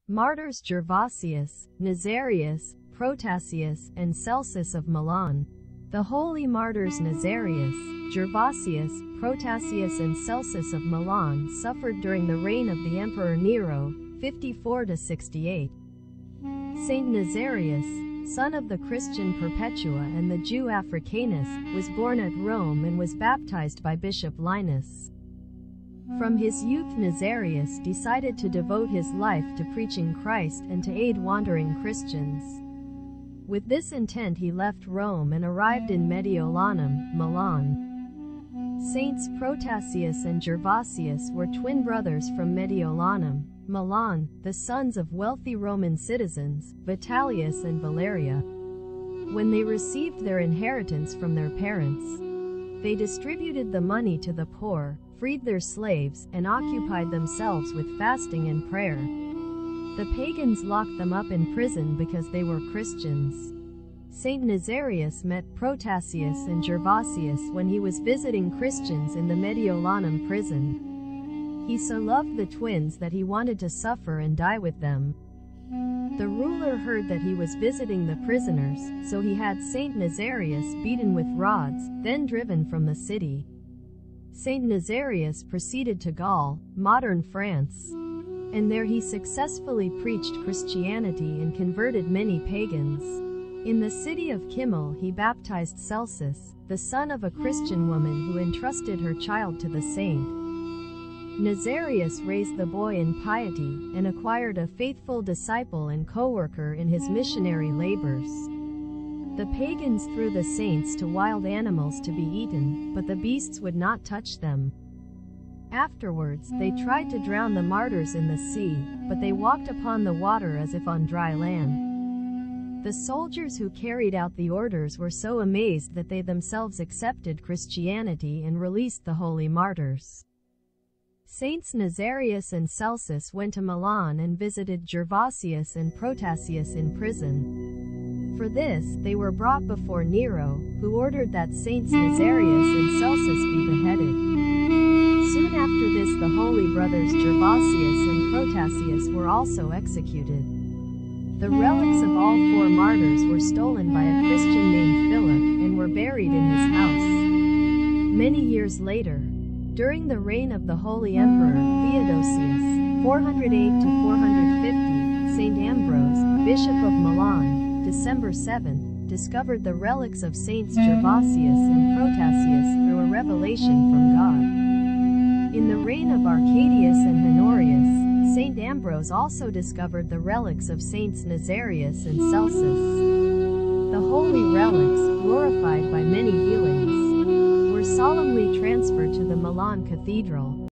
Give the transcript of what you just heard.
Martyrs Gervasius, Nazarius, Protasius, and Celsus of Milan. The holy martyrs Nazarius, Gervasius, Protasius and Celsus of Milan suffered during the reign of the Emperor Nero, 54–68. Saint Nazarius, son of the Christian Perpetua and the Jew Africanus, was born at Rome and was baptized by Bishop Linus. From his youth Nazarius decided to devote his life to preaching Christ and to aid wandering Christians. With this intent he left Rome and arrived in Mediolanum, Milan. Saints Protasius and Gervasius were twin brothers from Mediolanum, Milan, the sons of wealthy Roman citizens, Vitellius and Valeria. When they received their inheritance from their parents, they distributed the money to the poor, freed their slaves, and occupied themselves with fasting and prayer. The pagans locked them up in prison because they were Christians. Saint Nazarius met Protasius and Gervasius when he was visiting Christians in the Mediolanum prison. He so loved the twins that he wanted to suffer and die with them. The ruler heard that he was visiting the prisoners, so he had Saint Nazarius beaten with rods, then driven from the city. Saint Nazarius proceeded to Gaul, modern France, and there he successfully preached Christianity and converted many pagans. In the city of Kimmel he baptized Celsus, the son of a Christian woman who entrusted her child to the saint. Nazarius raised the boy in piety, and acquired a faithful disciple and co-worker in his missionary labors. The pagans threw the saints to wild animals to be eaten, but the beasts would not touch them. Afterwards, they tried to drown the martyrs in the sea, but they walked upon the water as if on dry land. The soldiers who carried out the orders were so amazed that they themselves accepted Christianity and released the holy martyrs. Saints Nazarius and Celsus went to Milan and visited Gervasius and Protasius in prison. For this, they were brought before Nero, who ordered that Saints Nazarius and Celsus be beheaded. Soon after this the holy brothers Gervasius and Protasius were also executed. The relics of all four martyrs were stolen by a Christian named Philip, and were buried in his house. Many years later, during the reign of the Holy Emperor Theodosius, 408–450, Saint Ambrose, Bishop of Milan, December 7, discovered the relics of Saints Gervasius and Protasius through a revelation from God. In the reign of Arcadius and Honorius, Saint Ambrose also discovered the relics of Saints Nazarius and Celsus. The holy relics, glorified by many healings, were solemnly transferred to the Milan Cathedral.